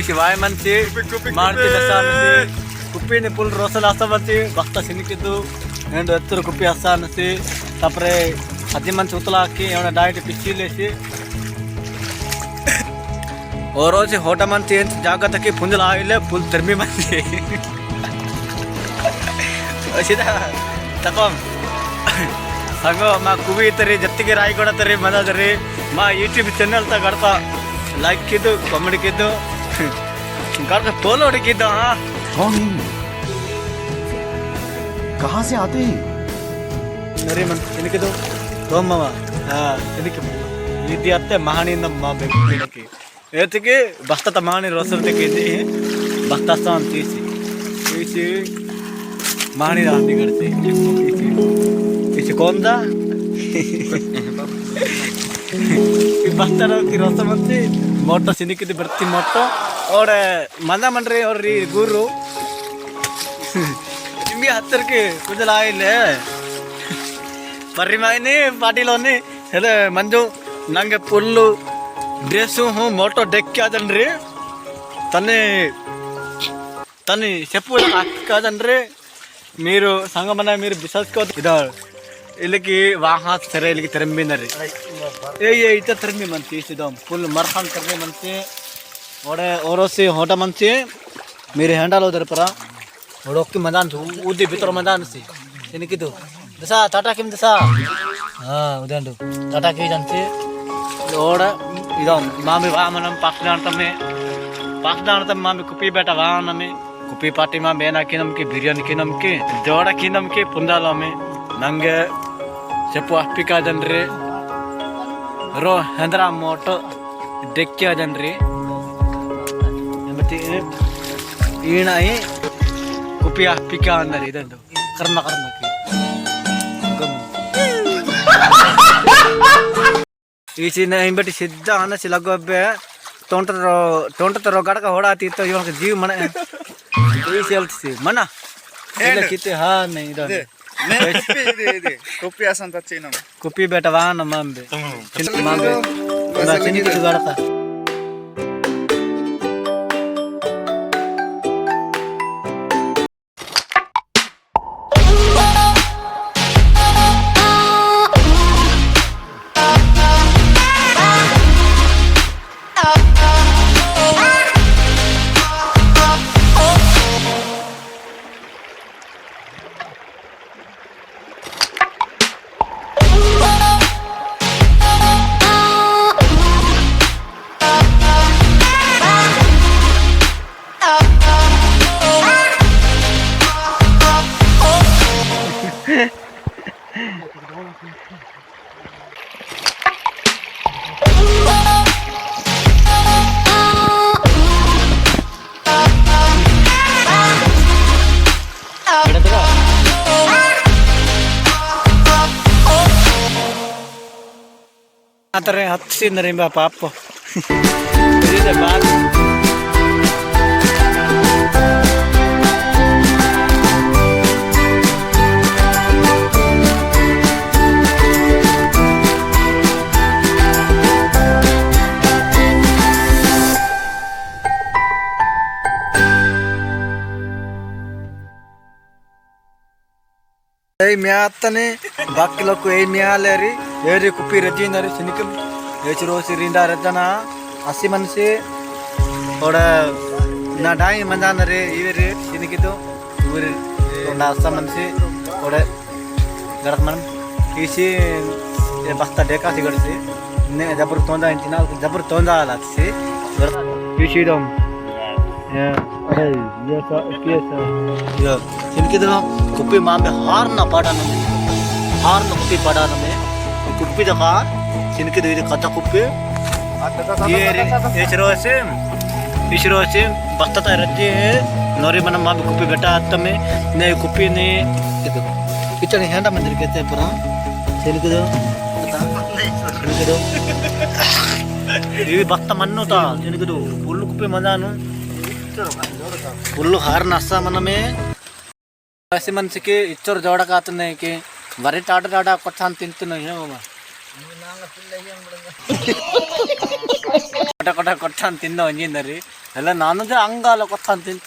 ಶಿವಾಯ ಮಂಚಿ ಮಾಡ್ತಿದ್ದ ಕುಪ್ಪಿನಿ ಫುಲ್ ರೋಸಲ್ ಹಸ ಬಂತಿ ಭಕ್ತ ಸಿನಿಕಿದ್ದು రెండు ఎత్తురు కుప్పి వస్తా అనేసి తప్పరే 10 మంది ఉతలా ಹಾಕಿ ఏమైనా డైరెక్ట్ పిచ్చిలేసి ఓ రోజు హోట మంచి జాగ్రత్తకి పుంజులు ఆయిలే ఫుల్ తెర్మి మంచి ಸೀದಾ ತಕೋ ಸಂಗೋ ಮಾ ಕುಬಿ ಇತ್ತರಿ ಜತ್ತಿಗೆ ರಾಯಿ ಕೊಡತ್ತರಿ ಮಜಾದರಿ ಮಾ ಯೂಟ್ಯೂಬ್ ಚಾನಲ್ ತ ಗಡ್ತಾ ಲೈಕ್ ಕಿದ್ದು ಕಾಮೆಡಿ ಕಿದ್ದು ಗಡ್ಕ ತೋಲ್ ಹೊಡಿಕಿದ್ದ कहाँ से आते हैं? ನರಿ ಮನ್ ಇದಕ್ಕಿದು ತೋಮ್ಮವ ಇದಕ್ಕೆ ಇದು ಅತ್ತೆ ಮಹಾಣಿಯಿಂದ ಮಾ ಬೆಂಕಿ ಏತಿಗೆ ಬಸ್ತತ ಮಹಾಣಿ ರೋಸಲ್ ತೆಗೆದಿ ಬಸ್ತಸ್ತ ಅಂತ తీసి ಮಹಾಣಿ ರಾಂದಿ ಕಡ್ತಿ తీసి ಕೊಂದ ಈ ಬಸ್ತರ ರೋಸ ಮಂತಿ ಮೋಟೋ ಸಿನಿಕಿದ್ದು ಬರ್ತಿ ಮೋಟೋ ಅವ್ರ ಮಜ ಮನ್ರಿ ಅವ್ರಿ ಗುರು ನಿಮಗೆ ಹತ್ತರಕ್ಕೆ ಕುಜಲ ಆಯಿಲ್ಲೇ ಬರ್ರಿ ಮಾಯಿನಿ ಪಾಟೀಲೋನಿ ಅದೇ ಮಂಜು ನಂಗೆ ಫುಲ್ಲು ಡ್ರೆಸ್ಸು ಮೋಟೋ ಡೆಕ್ಕಿ ಅದನ್ರಿ తన్ని చెప్పు కాదండ్రి మీరు సంగమన మీరు బిసాసుకో ఇదో వీళ్ళకి వాహన సరే వీళ్ళకి తెరంబినరి ఏ ఇత తెరంబి మంచి తీసిదాం ఫుల్ మర్ఖాన్ తెరంబి మంచి ఓడే ఓరోసి హోట మంచి మీరు హ్యాండల్ దొరపరా ఓడొక్కి మదాన్ ఊది బితర మదాన్ సి ఎనికిదు దసా టాటా కిమ్ దసా ఉదండు టాటా కి జంచి ఓడ ఇదో మామి వామనం పాక్నాంతమే మామి కుప్పి బేట వాహనమే कुपी पार्टी में बेना की नमकी बिरयानी की नमकी जोड़ा की नमकी पुंदालो में नंगे सेपु अप्पिका जनरी रो हेंद्रा मोटो डेक्किया जनरी मती ईणाई कुपी अप्पिका अंदर इदंदु कर्म की इसी ने इंबटी सिद्ध आना सिलगोबे तोंटरो गड़का होड़ाती तो इवन जीव मने मना किते हाँ नहीं कुपी बेटा वहाँ न मांबे चिनी कुछ गड़का आतरे हत्सी नरिंबा पापो इधर बात ए म्यातने बाकी लोग को ए म्यालेरी एरी कुपी रजीनरी सिनिकम एचरोसी रिंदा रजना अस्सी मन से और ना डाई मंदानरे इवेरे सिनिकितो उरे ना अस्सा मन से और गरक मन इसी ये बस्ता डेका सी गड़ से ने जबर तोंदा इंचिना जबर तोंदा आला से इसी दम ये अरे ये सा ये सिनिकितो कुपी मां में हार ना पाड़ा ना हार ना कुपी पाड़ा ना में कुप्पी दका सिनके दे कथा कुप्पी ये इशरोसे बस्ता रज्जे नोरी मन मा कुप्पी बेटा आत्मे ने कुप्पी ने किचन हेंडा मंदिर कहते हैं पुरा सिनके दो ये बस्ता मन्नो ता सिनके दो फुल कुप्पी मजानु फुल हार नसा मन में ऐसे मन से के इच्चर जोड़ा कातने के वरे टाटा टाटा कथान तिंतु नहीं है मामा ಕೊಟ್ಟ ಕೊಟ್ಟ ಕೊಟ್ಟ ಅಂತ ತಿಂದ ಒಂಜಿಂದರಿ ಎಲ್ಲ ನಾನು ಹಂಗಲ್ಲ ಕೊಟ್ಟ ಅಂತ ತಿಂತ